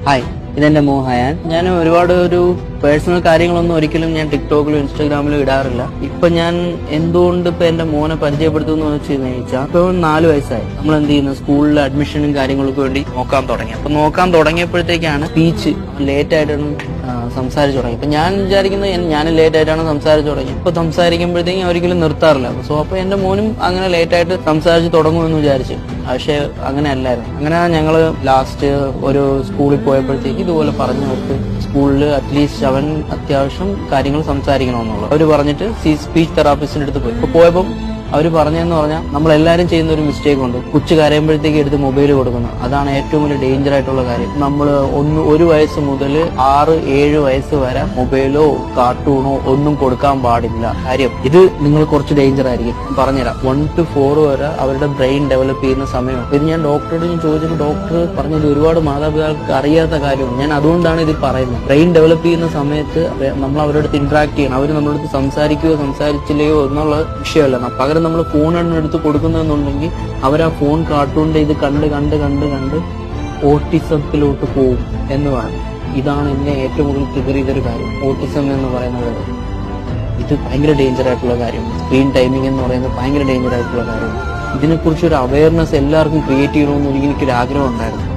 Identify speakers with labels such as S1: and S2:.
S1: Hi, ഇതെന്റെ മോഹയാൻ. ഞാൻ ഒരുപാട് പേഴ്സണൽ കാര്യങ്ങളൊന്നും ഒരിക്കലും ഞാൻ ടിക്ടോക്കിലും ഇൻസ്റ്റാഗ്രാമിലും ഇടാറില്ല. ഇപ്പൊ ഞാൻ എന്തുകൊണ്ട് ഇപ്പൊ എന്റെ മോനെ പരിചയപ്പെടുത്തുന്നു വെച്ച് ചോദിച്ചാൽ, ഇപ്പൊ 4 വയസ്സായി. നമ്മൾ എന്ത് ചെയ്യുന്നു, സ്കൂളിൽ അഡ്മിഷനും കാര്യങ്ങൾക്ക് വേണ്ടി നോക്കാൻ തുടങ്ങി. അപ്പൊ നോക്കാൻ തുടങ്ങിയപ്പോഴത്തേക്കാണ് സ്പീച്ച് ലേറ്റ് ആയിട്ടാണ് സംസാരിച്ചു തുടങ്ങി. അപ്പൊ ഞാൻ വിചാരിക്കുന്നത് ഞാൻ ലേറ്റ് ആയിട്ടാണ് സംസാരിച്ചു തുടങ്ങി. ഇപ്പൊ സംസാരിക്കുമ്പോഴത്തേക്കും ഒരിക്കലും നിർത്താറില്ല. സോ അപ്പൊ എന്റെ മോനും അങ്ങനെ ലേറ്റ് ആയിട്ട് സംസാരിച്ച് തുടങ്ങുമെന്ന് വിചാരിച്ചു. പക്ഷെ അങ്ങനെ അല്ലായിരുന്നു. അങ്ങനെ ഞങ്ങള് ലാസ്റ്റ് ഒരു സ്കൂളിൽ പോയപ്പോഴത്തേക്ക് ഇതുപോലെ പറഞ്ഞു കൊടുത്ത്, സ്കൂളിൽ അറ്റ്ലീസ്റ്റ് അവൻ അത്യാവശ്യം കാര്യങ്ങൾ സംസാരിക്കണമെന്നുള്ളത് അവര് പറഞ്ഞിട്ട് സ്പീച്ച് തെറാപ്പിസ്റ്റിന്റെ അടുത്ത് പോയി. ഇപ്പൊ പോയപ്പം അവർ പറഞ്ഞതെന്ന് പറഞ്ഞാൽ, നമ്മളെല്ലാവരും ചെയ്യുന്ന ഒരു മിസ്റ്റേക്ക് ഉണ്ട്. കൊച്ചു കരയുമ്പോഴത്തേക്ക് എടുത്ത് മൊബൈൽ കൊടുക്കുന്നു. അതാണ് ഏറ്റവും വലിയ ഡേഞ്ചർ ആയിട്ടുള്ള കാര്യം. നമ്മൾ 1 വയസ്സ് മുതൽ 6-7 വയസ്സ് വരെ മൊബൈലോ കാർട്ടൂണോ ഒന്നും കൊടുക്കാൻ പാടില്ല. കാര്യം ഇത് നിങ്ങൾ കുറച്ച് ഡേഞ്ചർ ആയിരിക്കും. പറഞ്ഞുതരാം. 1 to 4 വരെ അവരുടെ ബ്രെയിൻ ഡെവലപ്പ് ചെയ്യുന്ന സമയമാണ്. ഇത് ഞാൻ ഡോക്ടറോട് ചോദിച്ചപ്പോൾ ഡോക്ടർ പറഞ്ഞത് ഒരുപാട് മാതാപിതാക്കൾക്ക് അറിയാത്ത കാര്യമാണ്. ഞാൻ അതുകൊണ്ടാണ് ഇത് പറയുന്നത്. ബ്രെയിൻ ഡെവലപ്പ് ചെയ്യുന്ന സമയത്ത് നമ്മൾ അവരുടെ അടുത്ത് ഇന്ററാക്ട് ചെയ്യണം. അവർ നമ്മുടെ അടുത്ത് സംസാരിക്കുകയോ സംസാരിച്ചില്ലയോ എന്നുള്ള വിഷയമല്ല. പകരം നമ്മൾ ഫോണാണ് എടുത്ത് കൊടുക്കുന്നതെന്നുണ്ടെങ്കിൽ അവരാ ഫോൺ കാർട്ടൂണിന്റെ ഇത് കണ്ട് ഓട്ടിസത്തിലോട്ട് പോകും എന്നതാണ്. ഇതാണ് എന്നെ ഏറ്റവും കൂടുതൽ ട്രിഗർ ചെയ്തൊരു കാര്യം. ഓട്ടിസം എന്ന് പറയുന്നത് ഇത് ഭയങ്കര ഡേഞ്ചർ ആയിട്ടുള്ള കാര്യം. സ്ക്രീൻ ടൈമിംഗ് എന്ന് പറയുന്നത് ഭയങ്കര ഡേഞ്ചർ ആയിട്ടുള്ള കാര്യം. ഇതിനെക്കുറിച്ച് ഒരു അവയർനെസ് എല്ലാവർക്കും ക്രിയേറ്റ് ചെയ്യണമെന്ന് എനിക്കൊരു ആഗ്രഹം ഉണ്ടായിരുന്നു.